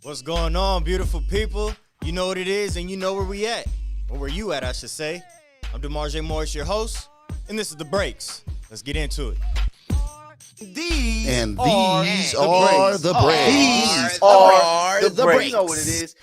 What's going on, beautiful people? You know what it is, and you know where we at. Or where you at, I should say. I'm DeMarjay Morris, your host, and this is The Breaks. Let's get into it. These are the breaks. These are the breaks. You know what it is.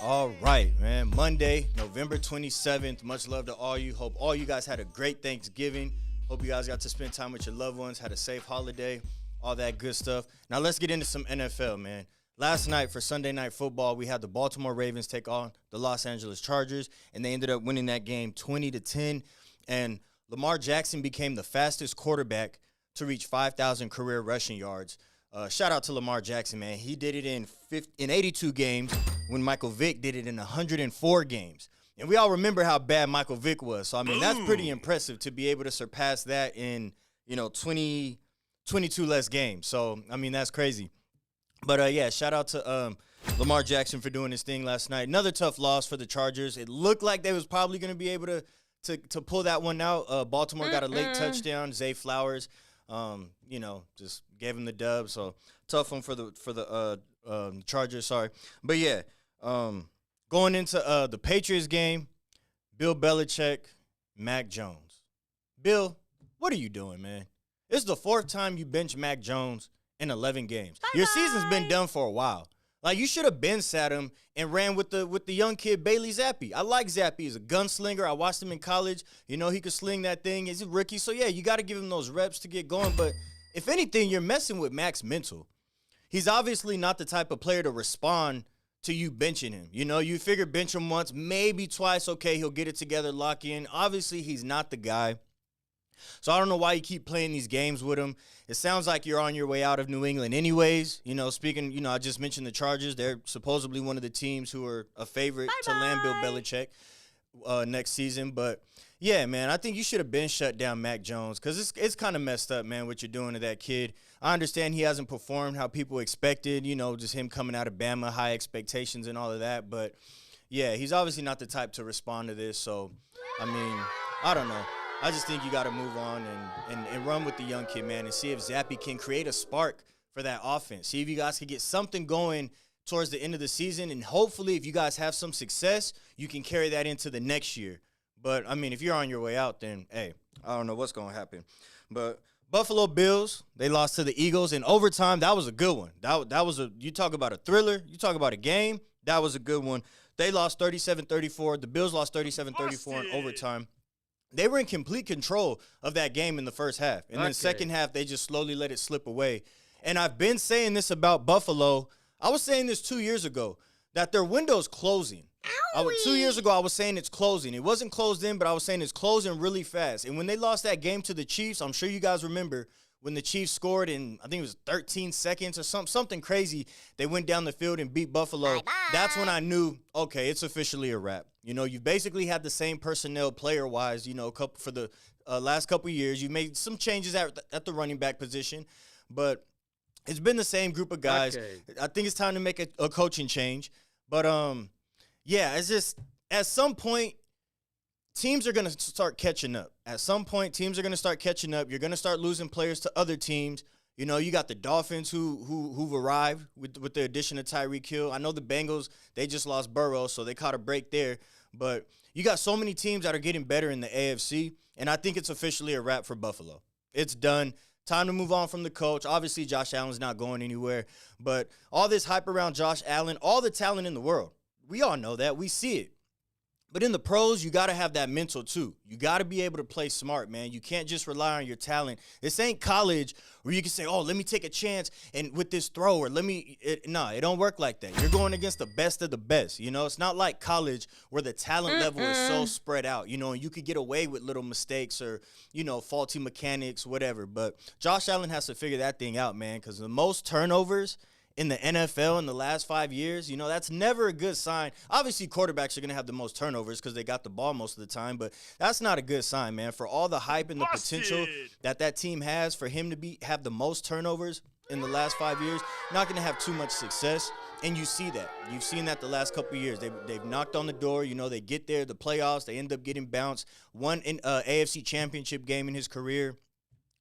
All right, man. Monday, November 27th. Much love to all you. Hope all you guys had a great Thanksgiving. Hope you guys got to spend time with your loved ones, had a safe holiday, all that good stuff. Now let's get into some NFL, man. Last night for Sunday Night Football, we had the Baltimore Ravens take on the Los Angeles Chargers, and they ended up winning that game 20-10. And Lamar Jackson became the fastest quarterback to reach 5,000 career rushing yards. Shout out to Lamar Jackson, man. He did it in 82 games when Michael Vick did it in 104 games. And we all remember how bad Michael Vick was. So, I mean, that's pretty impressive to be able to surpass that in, 22 less games. So, I mean, that's crazy. But, yeah, shout out to Lamar Jackson for doing his thing last night. Another tough loss for the Chargers. It looked like they was probably going to be able to pull that one out. Baltimore got a late touchdown. Zay Flowers. Just gave him the dub. So tough one for the Chargers. Sorry, but yeah, going into the Patriots game, Bill Belichick, Mac Jones. Bill, what are you doing, man? It's the fourth time you bench Mac Jones in 11 games. Your season's been done for a while. Like, you should have been sat him and ran with the young kid, Bailey Zappi. I like Zappi. He's a gunslinger. I watched him in college. He could sling that thing. He's a rookie. So, yeah, you got to give him those reps to get going. But if anything, you're messing with Mac's mental. He's obviously not the type of player to respond to you benching him. You figure bench him once, maybe twice. Okay, he'll get it together, lock in. Obviously, he's not the guy. So I don't know why you keep playing these games with him. It sounds like you're on your way out of New England anyways. Speaking, I just mentioned the Chargers. They're supposedly one of the teams who are a favorite to land Bill Belichick next season. But, yeah, man, I think you should have been shut down Mac Jones because it's kind of messed up, man, what you're doing to that kid. I understand he hasn't performed how people expected, just him coming out of Bama, high expectations and all of that. But, yeah, he's obviously not the type to respond to this. So, I mean, I don't know. I just think you got to move on and run with the young kid, man, and see if Zappi can create a spark for that offense. See if you guys can get something going towards the end of the season, and hopefully if you guys have some success, you can carry that into the next year. But, I mean, if you're on your way out, then, hey, I don't know what's going to happen. But Buffalo Bills, they lost to the Eagles in overtime. That was a good one. That was you talk about a thriller, you talk about a game, that was a good one. They lost 37-34. The Bills lost 37-34 in overtime. They were in complete control of that game in the first half. And then second half, they just slowly let it slip away. And I've been saying this about Buffalo. I was saying this 2 years ago, that their window's closing. 2 years ago, I was saying it's closing. It wasn't closed in, but I was saying it's closing really fast. And when they lost that game to the Chiefs, I'm sure you guys remember when the Chiefs scored in, I think it was 13 seconds or something crazy. They went down the field and beat Buffalo. Bye-bye. That's when I knew, okay, it's officially a wrap. You've basically had the same personnel player-wise, for the last couple of years. You made some changes at the running back position, but it's been the same group of guys. Okay. I think it's time to make a coaching change. But, yeah, it's just at some point, teams are going to start catching up. At some point, teams are going to start catching up. You're going to start losing players to other teams. You got the Dolphins who've arrived with the addition of Tyreek Hill. I know the Bengals, they just lost Burrow, so they caught a break there. But you got so many teams that are getting better in the AFC, and I think it's officially a wrap for Buffalo. It's done. Time to move on from the coach. Obviously, Josh Allen's not going anywhere. But all this hype around Josh Allen, all the talent in the world, we all know that. We see it. But in the pros, you got to have that mental too. You got to be able to play smart, man. You can't just rely on your talent. This ain't college where you can say, oh, let me take a chance and with this throw or it don't work like that. You're going against the best of the best. It's not like college where the talent level is so spread out, and you could get away with little mistakes or, faulty mechanics, whatever. But Josh Allen has to figure that thing out, man, because the most turnovers in the NFL in the last 5 years, you know, that's never a good sign. Obviously, quarterbacks are going to have the most turnovers because they got the ball most of the time, but that's not a good sign, man. For all the hype and the potential that team has, for him to have the most turnovers in the last 5 years, not going to have too much success. And you see that. You've seen that the last couple of years. They've knocked on the door. You know, they get there, the playoffs, they end up getting bounced. Won an AFC championship game in his career.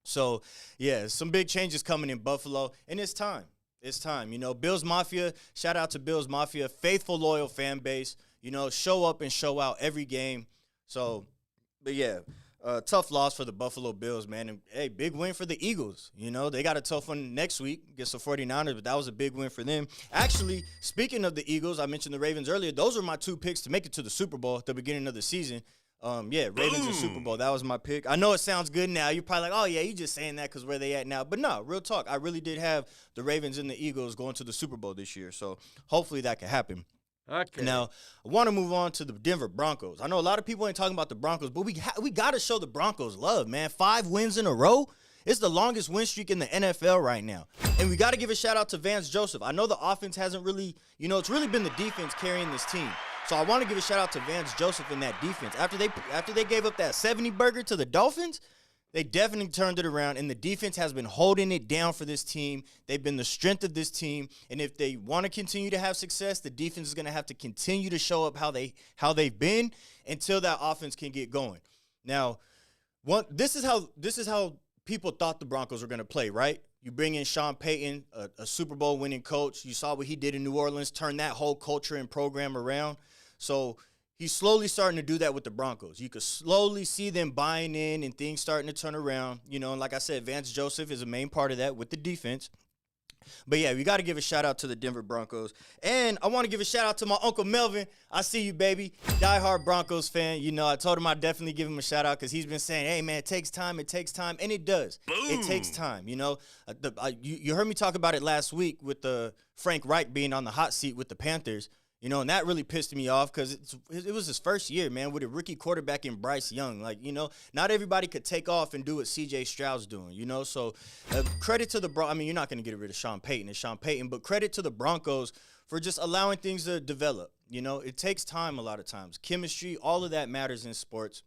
So, yeah, some big changes coming in Buffalo, and it's time. It's time. You know, Bills Mafia, shout out to Bills Mafia, faithful, loyal fan base. You know, show up and show out every game. So, but, yeah. Tough loss for the Buffalo Bills, man. And, hey, big win for the Eagles. You know, they got a tough one next week against the 49ers, but that was a big win for them. Actually, speaking of the Eagles, I mentioned the Ravens earlier. Those are my two picks to make it to the Super Bowl at the beginning of the season. Ravens and Super Bowl. That was my pick. I know it sounds good now. You're probably like, oh, yeah, you just saying that because where they at now. But no, real talk. I really did have the Ravens and the Eagles going to the Super Bowl this year. So hopefully that can happen. Okay. Now, I want to move on to the Denver Broncos. I know a lot of people ain't talking about the Broncos, but we got to show the Broncos love, man. 5 wins in a row. It's the longest win streak in the NFL right now. And we got to give a shout-out to Vance Joseph. I know the offense hasn't really, you know, it's really been the defense carrying this team. So I want to give a shout-out to Vance Joseph and that defense. After they gave up that 70-burger to the Dolphins, they definitely turned it around, and the defense has been holding it down for this team. They've been the strength of this team, and if they want to continue to have success, the defense is going to have to continue to show up how they've been until that offense can get going. Now, this is how people thought the Broncos were going to play, right? You bring in Sean Payton, a Super Bowl winning coach. You saw what he did in New Orleans, turn that whole culture and program around. So he's slowly starting to do that with the Broncos. You could slowly see them buying in and things starting to turn around. You know, and like I said, Vance Joseph is a main part of that with the defense. But, yeah, we got to give a shout-out to the Denver Broncos. And I want to give a shout-out to my Uncle Melvin. I see you, baby. Diehard Broncos fan. You know, I told him I'd definitely give him a shout-out because he's been saying, hey, man, it takes time. And it does. Boom. It takes time, you know. You heard me talk about it last week with Frank Reich being on the hot seat with the Panthers. You know, and that really pissed me off because it was his first year, man, with a rookie quarterback in Bryce Young. Like, you know, not everybody could take off and do what C.J. Stroud's doing, you know. So credit to the I mean, you're not going to get rid of Sean Payton, but credit to the Broncos for just allowing things to develop. You know, it takes time a lot of times. Chemistry, all of that matters in sports.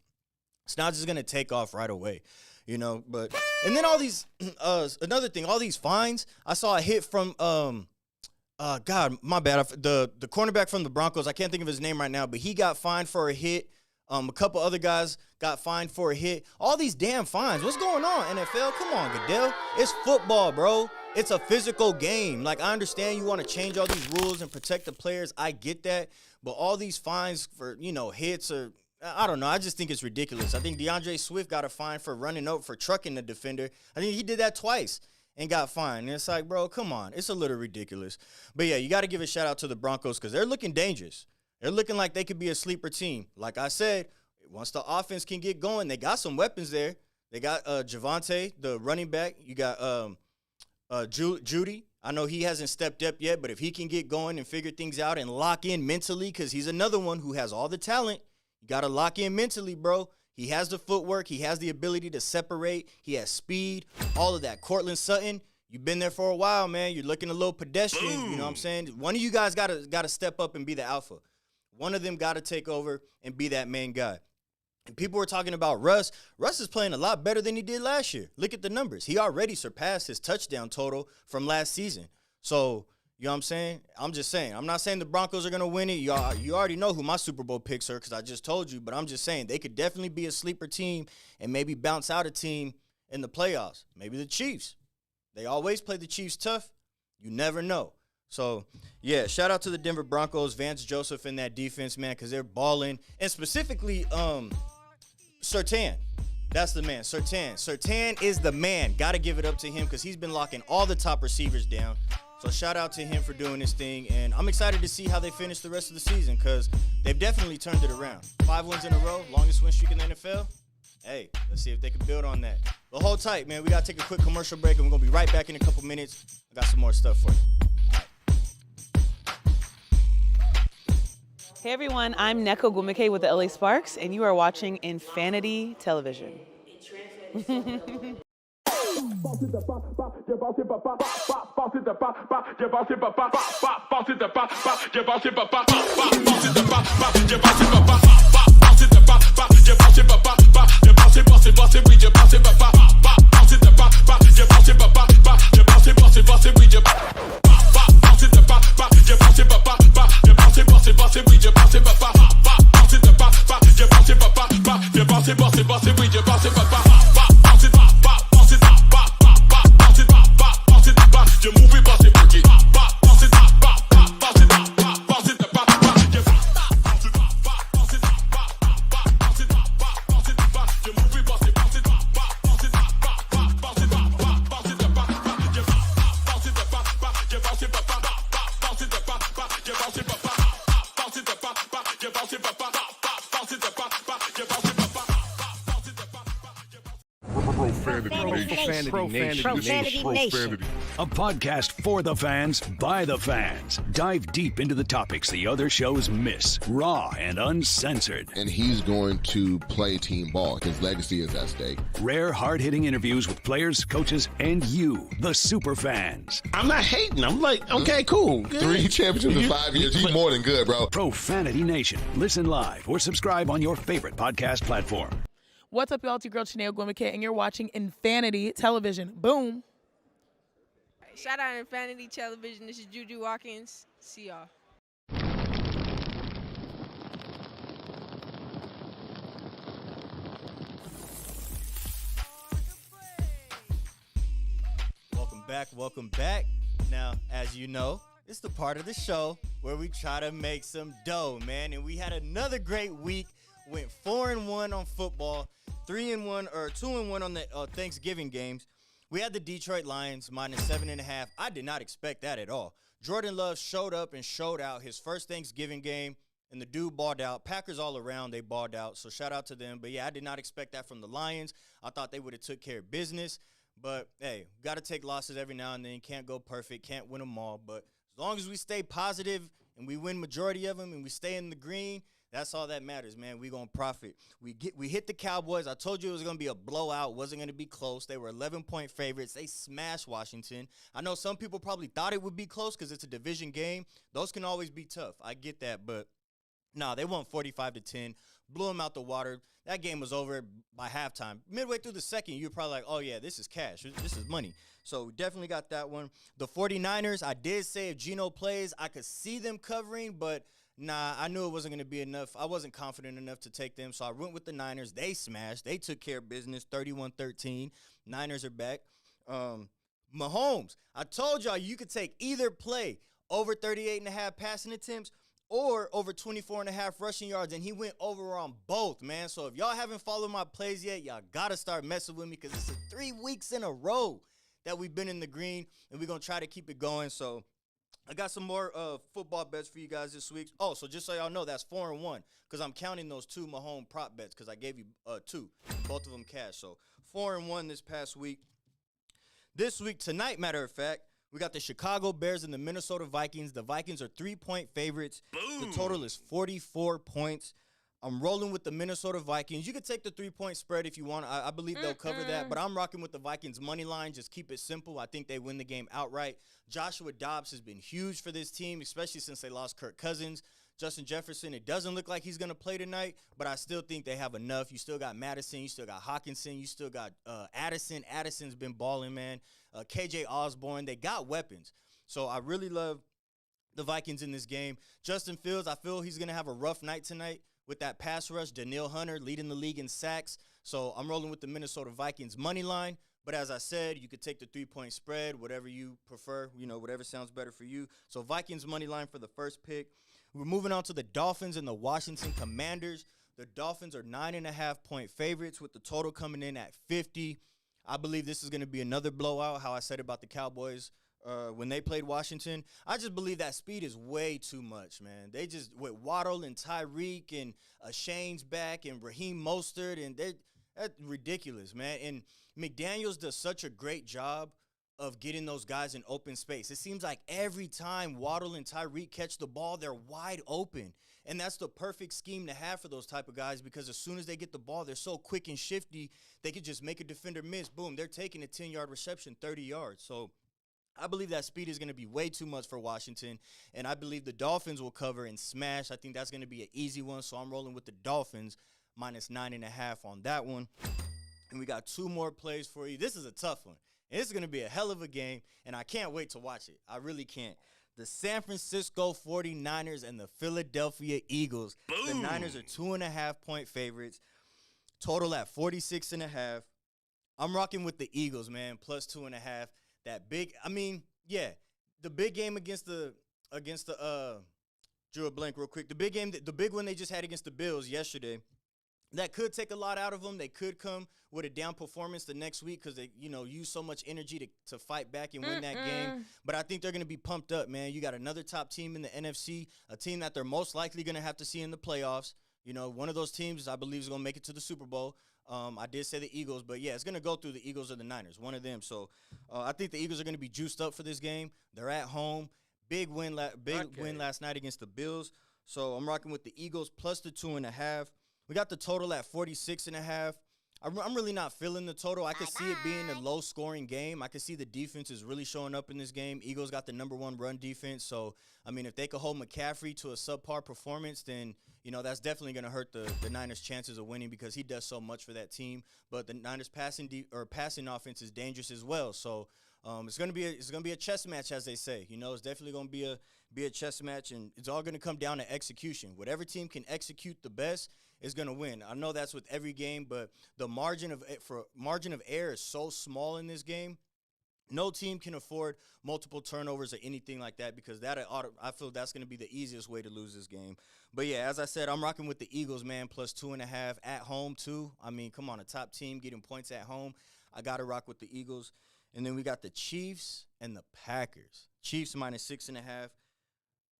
It's not just going to take off right away. You know, and then all these, another thing, all these fines. I saw a hit from, God, my bad. The cornerback from the Broncos, I can't think of his name right now, but he got fined for a hit. A couple other guys got fined for a hit. All these damn fines. What's going on, NFL? Come on, Goodell. It's football, bro. It's a physical game. Like, I understand you want to change all these rules and protect the players. I get that. But all these fines for, you know, hits or, I don't know. I just think it's ridiculous. I think DeAndre Swift got a fine for trucking the defender. I think he did that twice and got fined. And it's like, bro, come on. It's a little ridiculous. But, yeah, you got to give a shout-out to the Broncos because they're looking dangerous. They're looking like they could be a sleeper team. Like I said, once the offense can get going, they got some weapons there. They got Javonte, the running back. You got Judy. I know he hasn't stepped up yet, but if he can get going and figure things out and lock in mentally, because he's another one who has all the talent, you got to lock in mentally, bro. He has the footwork. He has the ability to separate. He has speed, all of that. Cortland Sutton, you've been there for a while, man. You're looking a little pedestrian, you know what I'm saying? One of you guys got to step up and be the alpha. One of them got to take over and be that main guy. And people were talking about Russ. Russ is playing a lot better than he did last year. Look at the numbers. He already surpassed his touchdown total from last season. So, you know what I'm saying? I'm just saying. I'm not saying the Broncos are going to win it. You already know who my Super Bowl picks are because I just told you. But I'm just saying they could definitely be a sleeper team and maybe bounce out a team in the playoffs. Maybe the Chiefs. They always play the Chiefs tough. You never know. So, yeah, shout out to the Denver Broncos, Vance Joseph in that defense, man, because they're balling. And specifically, Surtain. That's the man, Surtain. Surtain is the man. Got to give it up to him because he's been locking all the top receivers down. So shout out to him for doing this thing. And I'm excited to see how they finish the rest of the season because they've definitely turned it around. 5 wins in a row, longest win streak in the NFL. Hey, let's see if they can build on that. But hold tight, man. We got to take a quick commercial break, and we're going to be right back in a couple minutes. I got some more stuff for you. Hey everyone, I'm Neko Gumike with the LA Sparks, and you are watching Infanity Television. Profanity Nation. A podcast for the fans, by the fans. Dive deep into the topics the other shows miss. Raw and uncensored. And he's going to play team ball. His legacy is at stake. Rare, hard-hitting interviews with players, coaches, and you, the super fans. I'm not hating. I'm like, okay, cool. Good. 3 championships in 5 years. He's more than good, bro. Profanity Nation. Listen live or subscribe on your favorite podcast platform. What's up, y'all? It's your girl, Chanel Gwimike, and you're watching Infanity Television. Boom. Shout out Infanity Television. This is Juju Watkins. See y'all. Welcome back. Now, as you know, it's the part of the show where we try to make some dough, man. And we had another great week. Went 4-1 on football, 3-1 or 2-1 on the Thanksgiving games. We had the Detroit Lions minus 7.5. I did not expect that at all. Jordan Love showed up and showed out his first Thanksgiving game, and the dude balled out. Packers all around, they balled out, so shout out to them. But, yeah, I did not expect that from the Lions. I thought they would have took care of business. But, hey, got to take losses every now and then. Can't go perfect, can't win them all. But as long as we stay positive and we win majority of them and we stay in the green, that's all that matters, man. We going to profit. We hit the Cowboys. I told you it was going to be a blowout. Wasn't going to be close. They were 11-point favorites. They smashed Washington. I know some people probably thought it would be close because it's a division game. Those can always be tough. I get that, but nah, they won 45-10. Blew them out the water. That game was over by halftime. Midway through the second, you're probably like, oh, yeah, this is cash. This is money. So definitely got that one. The 49ers, I did say if Geno plays, I could see them covering, but nah, I knew it wasn't going to be enough. I wasn't confident enough to take them, so I went with the Niners. They smashed. They took care of business, 31-13. Niners are back. Mahomes, I told y'all you could take either play over 38.5 passing attempts or over 24.5 rushing yards, and he went over on both, man. So if y'all haven't followed my plays yet, y'all got to start messing with me because it's 3 weeks in a row that we've been in the green, and we're going to try to keep it going. So I got some more football bets for you guys this week. Oh, so just so y'all know, that's 4-1 because I'm counting those 2 Mahomes prop bets because I gave you 2, both of them cash. So 4-1 this past week. This week, tonight, matter of fact, we got the Chicago Bears and the Minnesota Vikings. The Vikings are 3-point favorites. Boom. The total is 44 points. I'm rolling with the Minnesota Vikings. You could take the 3-point spread if you want. I believe they'll cover that, but I'm rocking with the Vikings money line. Just keep it simple. I think they win the game outright. Joshua Dobbs has been huge for this team, especially since they lost Kirk Cousins. Justin Jefferson, it doesn't look like he's going to play tonight, but I still think they have enough. You still got Madison. You still got Hawkinson. You still got Addison. Addison's been balling, man. KJ Osborne. They got weapons. So I really love the Vikings in this game. Justin Fields, I feel he's going to have a rough night tonight with that pass rush. Danielle Hunter leading the league in sacks. So I'm rolling with the Minnesota Vikings money line. But as I said, you could take the 3-point spread, whatever you prefer, whatever sounds better for you. So Vikings money line for the first pick. We're moving on to the Dolphins and the Washington Commanders. The Dolphins are 9.5-point favorites with the total coming in at 50. I believe this is going to be another blowout, how I said about the Cowboys when they played Washington. I just believe that speed is way too much, man. They just, with Waddle and Tyreek and Shane's back and Raheem Mostert, and that's ridiculous, man. And McDaniels does such a great job of getting those guys in open space. It seems like every time Waddle and Tyreek catch the ball, they're wide open. And that's the perfect scheme to have for those type of guys because as soon as they get the ball, they're so quick and shifty, they could just make a defender miss. Boom, they're taking a 10-yard reception, 30 yards. So I believe that speed is going to be way too much for Washington, and I believe the Dolphins will cover and smash. I think that's going to be an easy one, so I'm rolling with the Dolphins minus 9.5 on that one. And we got 2 more plays for you. This is a tough one. And this is going to be a hell of a game, and I can't wait to watch it. I really can't. The San Francisco 49ers and the Philadelphia Eagles. Boom. The Niners are 2.5-point favorites. Total at 46.5. I'm rocking with the Eagles, man, plus 2.5. That big, I mean, yeah, the big game against the drew a blank real quick. The big game, the big one they just had against the Bills yesterday. That could take a lot out of them. They could come with a down performance the next week because they, use so much energy to fight back and win that game. But I think they're going to be pumped up, man. You got another top team in the NFC, a team that they're most likely going to have to see in the playoffs. One of those teams I believe is going to make it to the Super Bowl. I did say the Eagles, but, yeah, it's going to go through the Eagles or the Niners, one of them. So I think the Eagles are going to be juiced up for this game. They're at home. Big win last night against the Bills. So I'm rocking with the Eagles plus the 2.5. We got the total at 46.5. I'm really not feeling the total. I could see it being a low-scoring game. I could see the defense is really showing up in this game. Eagles got the #1 run defense. So, I mean, if they could hold McCaffrey to a subpar performance, then, that's definitely going to hurt the Niners' chances of winning because he does so much for that team. But the Niners' passing offense is dangerous as well. So, it's gonna be a chess match, as they say. It's definitely gonna be a chess match, and it's all gonna come down to execution. Whatever team can execute the best is gonna win. I know that's with every game, but the margin of error is so small in this game. No team can afford multiple turnovers or anything like that because I feel that's going to be the easiest way to lose this game. But, yeah, as I said, I'm rocking with the Eagles, man, plus 2.5 at home, too. I mean, come on, a top team getting points at home. I got to rock with the Eagles. And then we got the Chiefs and the Packers. Chiefs minus 6.5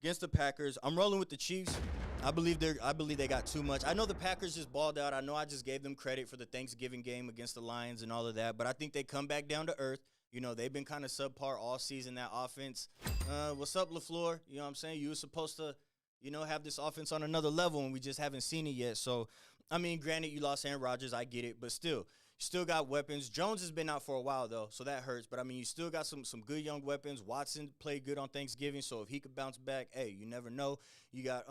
against the Packers. I'm rolling with the Chiefs. I believe they got too much. I know the Packers just balled out. I know I just gave them credit for the Thanksgiving game against the Lions and all of that, but I think they come back down to earth. They've been kind of subpar all season, that offense. What's up, LaFleur? You know what I'm saying? You were supposed to, have this offense on another level, and we just haven't seen it yet. So, I mean, granted, you lost Aaron Rodgers. I get it, but still got weapons. Jones has been out for a while, though, so that hurts. But, I mean, you still got some good young weapons. Watson played good on Thanksgiving, so if he could bounce back, hey, you never know. You got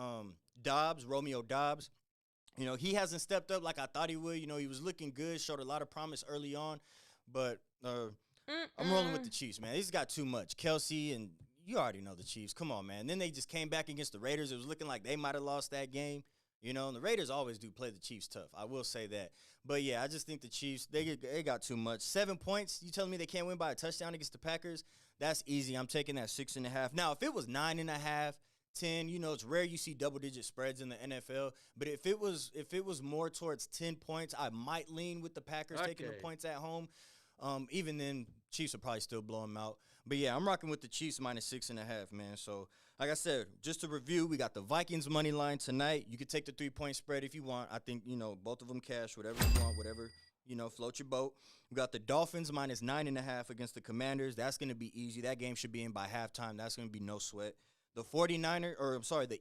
Romeo Dobbs. He hasn't stepped up like I thought he would. He was looking good, showed a lot of promise early on. But I'm rolling with the Chiefs, man. He's got too much. Kelsey, and you already know the Chiefs. Come on, man. And then they just came back against the Raiders. It was looking like they might have lost that game. And the Raiders always do play the Chiefs tough. I will say that. But, yeah, I just think the Chiefs, they got too much. 7 points, you telling me they can't win by a touchdown against the Packers? That's easy. I'm taking that 6.5. Now, if it was 9.5, 10, it's rare you see double-digit spreads in the NFL. But if it was more towards 10 points, I might lean with the Packers taking the points at home. Even then, Chiefs will probably still blow them out. But, yeah, I'm rocking with the Chiefs minus 6.5, man. So, like I said, just to review, we got the Vikings money line tonight. You could take the 3-point spread if you want. I think, both of them cash, whatever you want, whatever, float your boat. We got the Dolphins minus 9.5 against the Commanders. That's going to be easy. That game should be in by halftime. That's going to be no sweat. The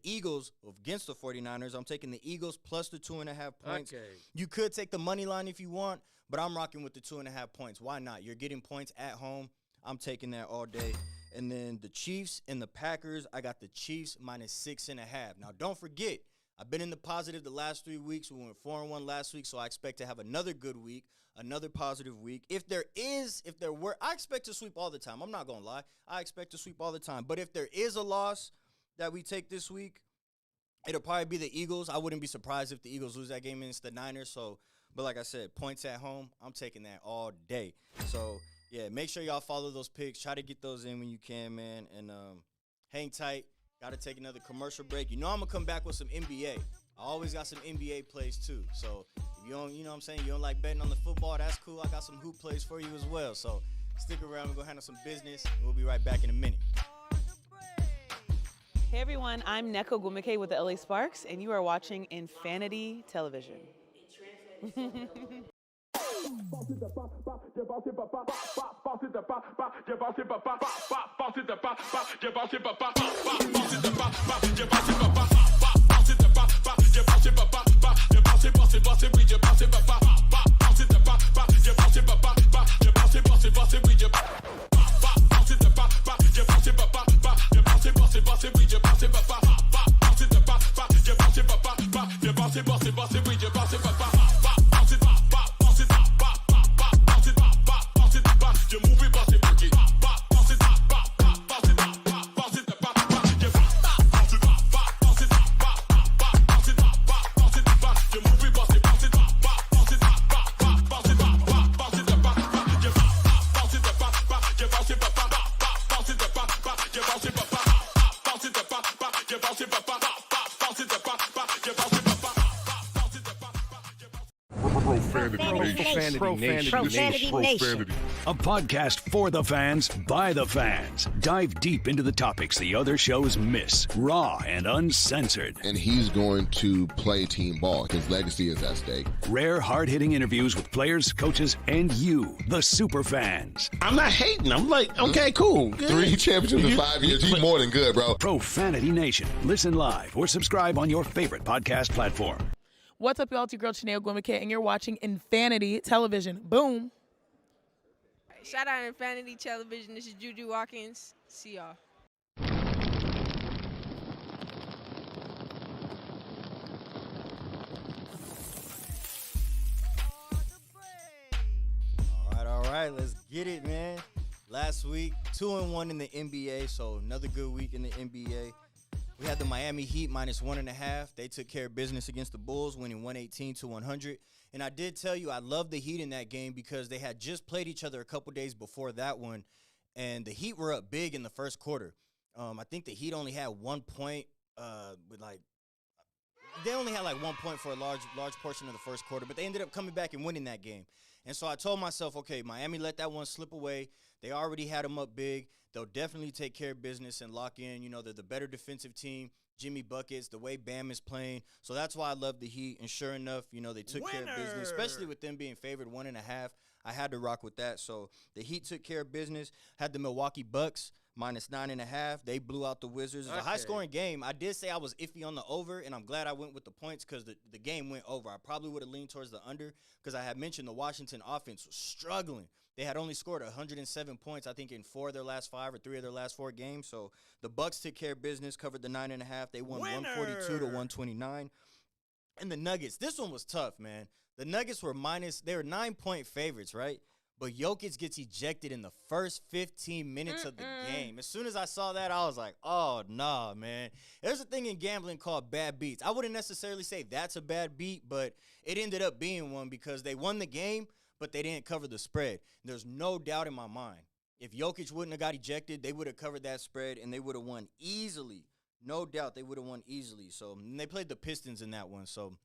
Eagles against the 49ers. I'm taking the Eagles plus the 2.5 points. Okay. You could take the money line if you want, but I'm rocking with the 2.5 points. Why not? You're getting points at home. I'm taking that all day. And then the Chiefs and the Packers, I got the Chiefs minus 6.5. Now, don't forget, I've been in the positive the last 3 weeks. We went 4-1 last week, so I expect to have another good week, another positive week. I expect to sweep all the time. I'm not going to lie. I expect to sweep all the time. But if there is a loss that we take this week, it'll probably be the Eagles. I wouldn't be surprised if the Eagles lose that game against the Niners. But like I said, points at home, I'm taking that all day. So, yeah, make sure y'all follow those picks. Try to get those in when you can, man. And hang tight. Got to take another commercial break. I'm going to come back with some NBA. I always got some NBA plays, too. So, if you don't, you know what I'm saying, you don't like betting on the football, that's cool. I got some hoop plays for you as well. So, stick around. We're going to handle some business. We'll be right back in a minute. Hey everyone, I'm Neko Gumike with the LA Sparks, and you are watching Infanity Television. Profanity Nation. A podcast for the fans, by the fans. Dive deep into the topics the other shows miss. Raw and uncensored. And he's going to play team ball. His legacy is at stake. Rare, hard-hitting interviews with players, coaches, and you, the super fans. I'm not hating. I'm like, okay, cool. Good. 3 championships in 5 years. He's more than good, bro. Profanity Nation. Listen live or subscribe on your favorite podcast platform. What's up, y'all? It's your girl, Chanel Gwimike, and you're watching Infanity Television. Boom. Shout out Infanity Television. This is Juju Watkins. See y'all. All right, let's get it, man. Last week, 2-1 in the NBA, so another good week in the NBA. We had the Miami Heat -1.5. They took care of business against the Bulls, winning 118-100. And I did tell you I love the Heat in that game because they had just played each other a couple days before that one, and the Heat were up big in the first quarter. I think the Heat only had 1 point, they only had like 1 point for a large portion of the first quarter, but they ended up coming back and winning that game. And so I told myself, okay, Miami let that one slip away. They already had them up big. They'll definitely take care of business and lock in. You know, they're the better defensive team. Jimmy buckets, the way Bam is playing. So that's why I love the Heat. And sure enough, you know, they took care of business, especially with them being favored 1.5. I had to rock with that. So the Heat took care of business. Had the Milwaukee Bucks -9.5. They blew out the Wizards. It's a high-scoring game. I did say I was iffy on the over, and I'm glad I went with the points because the game went over. I probably would have leaned towards the under because I had mentioned the Washington offense was struggling. They had only scored 107 points, I think, in 4 of their last 5 or 3 of their last 4 games. So the Bucks took care of business, covered the 9.5. They won 142-129. And the Nuggets, this one was tough, man. The Nuggets were they were 9-point favorites, right? But Jokic gets ejected in the first 15 minutes of the game. As soon as I saw that, I was like, oh, nah, man. There's a thing in gambling called bad beats. I wouldn't necessarily say that's a bad beat, but it ended up being one because they won the game, but they didn't cover the spread. There's no doubt in my mind. If Jokic wouldn't have got ejected, they would have covered that spread, and they would have won easily. No doubt they would have won easily. So they played the Pistons in that one, so.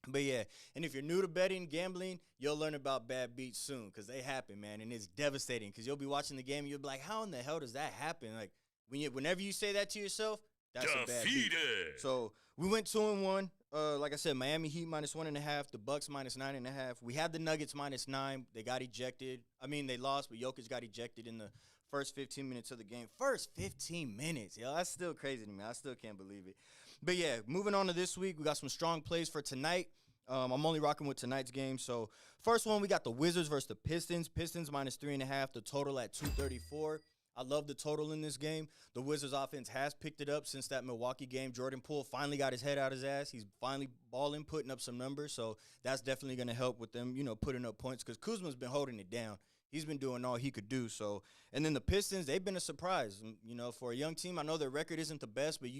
But, yeah, and if you're new to betting, gambling, you'll learn about bad beats soon because they happen, man, and it's devastating because you'll be watching the game and you'll be like, how in the hell does that happen? Like, whenever you say that to yourself, that's a bad beat. So we went 2-1. Like I said, Miami Heat -1.5, the Bucks -9.5. We had the Nuggets -9. They got ejected. I mean, they lost, but Jokic got ejected in the first 15 minutes of the game. First 15 minutes, yo, that's still crazy to me. I still can't believe it. But, yeah, moving on to this week, we got some strong plays for tonight. I'm only rocking with tonight's game. So, first one, we got the Wizards versus the Pistons. Pistons -3.5, the total at 234. I love the total in this game. The Wizards offense has picked it up since that Milwaukee game. Jordan Poole finally got his head out his ass. He's finally balling, putting up some numbers. So, that's definitely going to help with them, you know, putting up points because Kuzma's been holding it down. He's been doing all he could do. So, and then the Pistons, they've been a surprise. You know, for a young team, I know their record isn't the best, but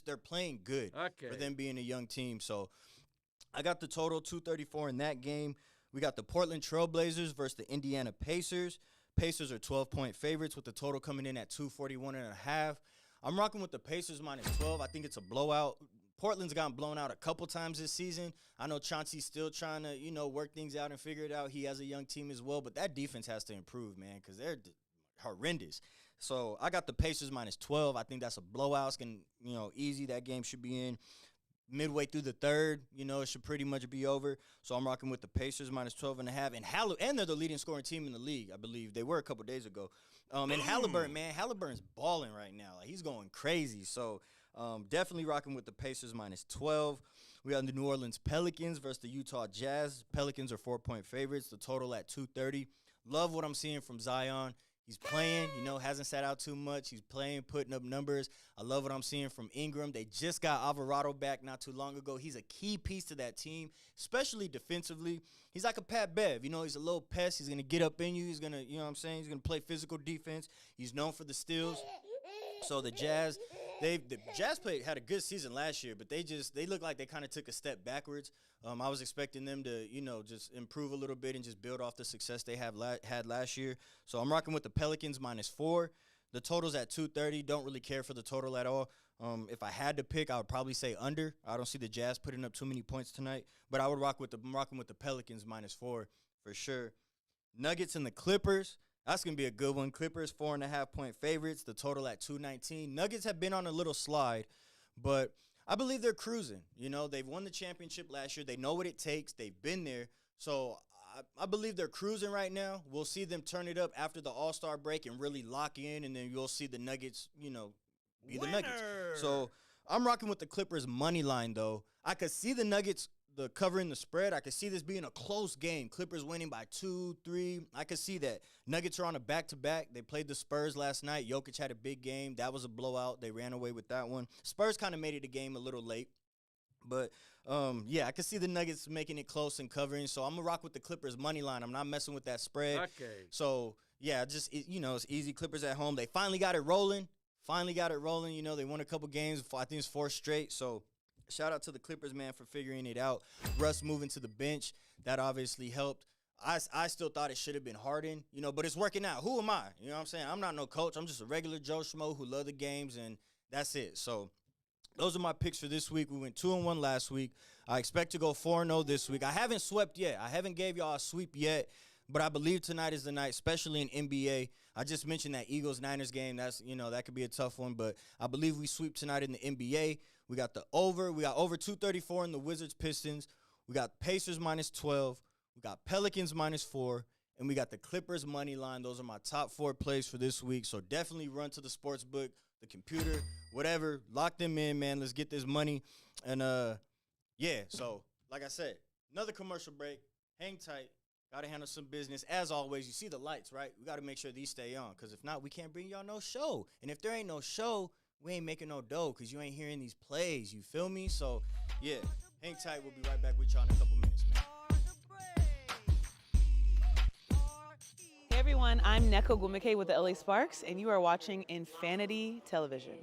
they're playing good for them being a young team. So, I got the total 234 in that game. We got the Portland Trailblazers versus the Indiana Pacers. Pacers are 12-point favorites with the total coming in at 241.5. I'm rocking with the Pacers -12. I think it's a blowout. Portland's gotten blown out a couple times this season. I know Chauncey's still trying to, you know, work things out and figure it out. He has a young team as well, but that defense has to improve, man, because they're horrendous. So I got the Pacers -12. I think that's a blowout. It's going to, you know, easy. That game should be in. midway through the third, it should pretty much be over. So I'm rocking with the Pacers minus 12.5. And they're the leading scoring team in the league, I believe. They were a couple days ago. And Halliburton's balling right now. Like, he's going crazy. So definitely rocking with the Pacers minus 12. We got the New Orleans Pelicans versus the Utah Jazz. Pelicans are 4-point favorites. The total at 230. Love what I'm seeing from Zion. He's playing, hasn't sat out too much. He's playing, putting up numbers. I love what I'm seeing from Ingram. They just got Alvarado back not too long ago. He's a key piece to that team, especially defensively. He's like a Pat Bev. He's a little pest. He's going to get up in you. He's going to, He's going to play physical defense. He's known for the steals. So the Jazz, had a good season last year, but they look like they kind of took a step backwards. I was expecting them to, just improve a little bit and just build off the success they had last year. So I'm rocking with the Pelicans minus 4. The total's at 230. Don't really care for the total at all. If I had to pick, I would probably say under. I don't see the Jazz putting up too many points tonight, but I'm rocking with the Pelicans minus 4 for sure. Nuggets and the Clippers. That's going to be a good one. Clippers, 4.5-point favorites. The total at 219. Nuggets have been on a little slide, but I believe they're cruising. They've won the championship last year. They know what it takes. They've been there. So I believe they're cruising right now. We'll see them turn it up after the All-Star break and really lock in, and then you'll see the Nuggets, be the Nuggets. So I'm rocking with the Clippers money line, though. I could see the Nuggets covering the spread. I could see this being a close game. Clippers winning by 2, 3. I could see that. Nuggets are on a back-to-back. They played the Spurs last night. Jokic had a big game. That was a blowout. They ran away with that one. Spurs kind of made it a game a little late. But, I could see the Nuggets making it close and covering. So I'm going to rock with the Clippers money line. I'm not messing with that spread. Okay. So, it's easy. Clippers at home. They finally got it rolling. They won a couple games. I think it's 4 straight. So, shout out to the Clippers, man, for figuring it out. Russ moving to the bench, that obviously helped. I still thought it should have been Harden, but it's working out. Who am I? You know what I'm saying? I'm not no coach. I'm just a regular Joe Schmo who love the games, and that's it. So those are my picks for this week. We went 2-1 last week. I expect to go 4-0 this week. I haven't swept yet. I haven't gave y'all a sweep yet, but I believe tonight is the night, especially in NBA. I just mentioned that Eagles-Niners game. That's, that could be a tough one, but I believe we sweep tonight in the NBA. We got the over. We got over 234 in the Wizards-Pistons. We got Pacers minus 12. We got Pelicans minus 4. And we got the Clippers money line. Those are my top 4 plays for this week. So definitely run to the sports book, the computer, whatever. Lock them in, man. Let's get this money. And, so like I said, another commercial break. Hang tight. Got to handle some business. As always, you see the lights, right? We got to make sure these stay on, because if not, we can't bring y'all no show. And if there ain't no show, we ain't making no dough, because you ain't hearing these plays. You feel me? So, hang tight. We'll be right back with y'all in a couple minutes, man. Hey everyone, I'm Neko Gumike with the LA Sparks, and you are watching Infanity Television.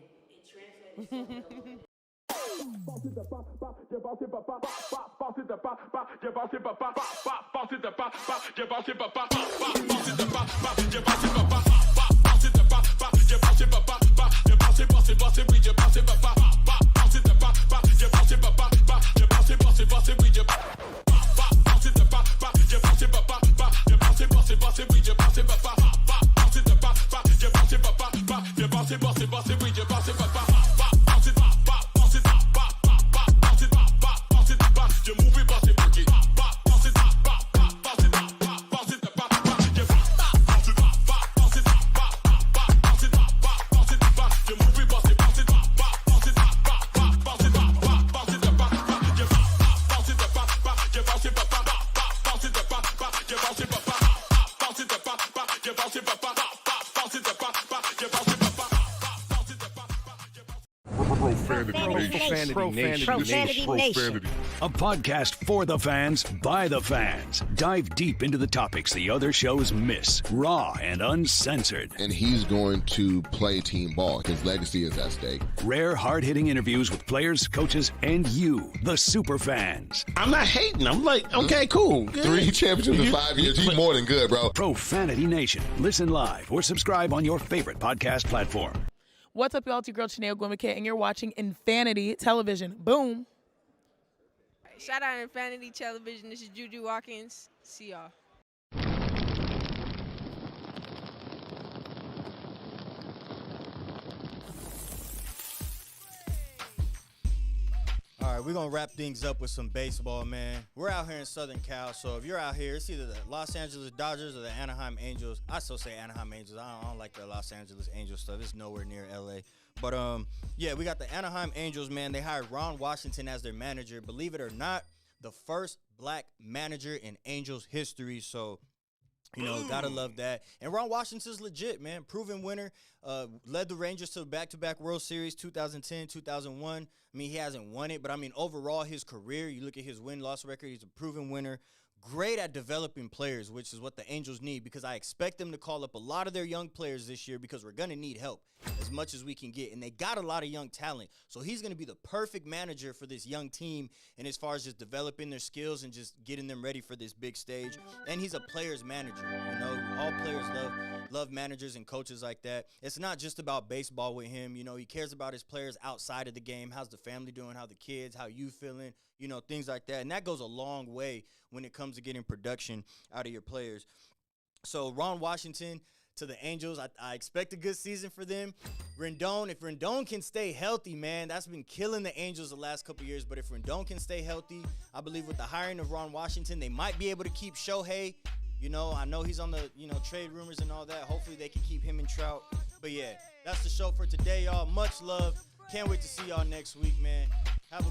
Profanity Nation. A podcast for the fans, by the fans. Dive deep into the topics the other shows miss. Raw and uncensored. And he's going to play team ball. His legacy is at stake. Rare, hard-hitting interviews with players, coaches, and you, the super fans. I'm not hating. I'm like, okay, cool. Good. 3 championships in 5 years. He's more than good, bro. Profanity Nation. Listen live or subscribe on your favorite podcast platform. What's up, y'all? It's your girl, Chanel Gwimike, and you're watching Infanity Television. Boom. Shout out Infanity Television. This is Juju Watkins. See y'all. All right, we're going to wrap things up with some baseball, man. We're out here in Southern Cal, so if you're out here, it's either the Los Angeles Dodgers or the Anaheim Angels. I still say Anaheim Angels. I don't like the Los Angeles Angels stuff. It's nowhere near L.A. But, yeah, we got the Anaheim Angels, man. They hired Ron Washington as their manager. Believe it or not, the first black manager in Angels history, so... You know, gotta love that. And Ron Washington's legit, man. Proven winner. Led the Rangers to back-to-back World Series, 2010, 2001. I mean, he hasn't won it, but I mean, overall, his career, you look at his win-loss record, he's a proven winner. Great at developing players, which is what the Angels need, because I expect them to call up a lot of their young players this year because we're going to need help as much as we can get. And they got a lot of young talent. So he's going to be the perfect manager for this young team, and as far as just developing their skills and just getting them ready for this big stage. And he's a player's manager. You know, all players love managers and coaches like that. It's not just about baseball with him. You know, he cares about his players outside of the game. How's the family doing? How the kids? How you feeling? You know, things like that. And that goes a long way when it comes to getting production out of your players. So Ron Washington to the Angels, I expect a good season for them. Rendon, if Rendon can stay healthy, man, that's been killing the Angels the last couple years. But if Rendon can stay healthy, I believe with the hiring of Ron Washington, they might be able to keep Shohei. You know, I know he's on the, trade rumors and all that. Hopefully they can keep him and Trout. But, yeah, that's the show for today, y'all. Much love. Can't wait to see y'all next week, man. Have a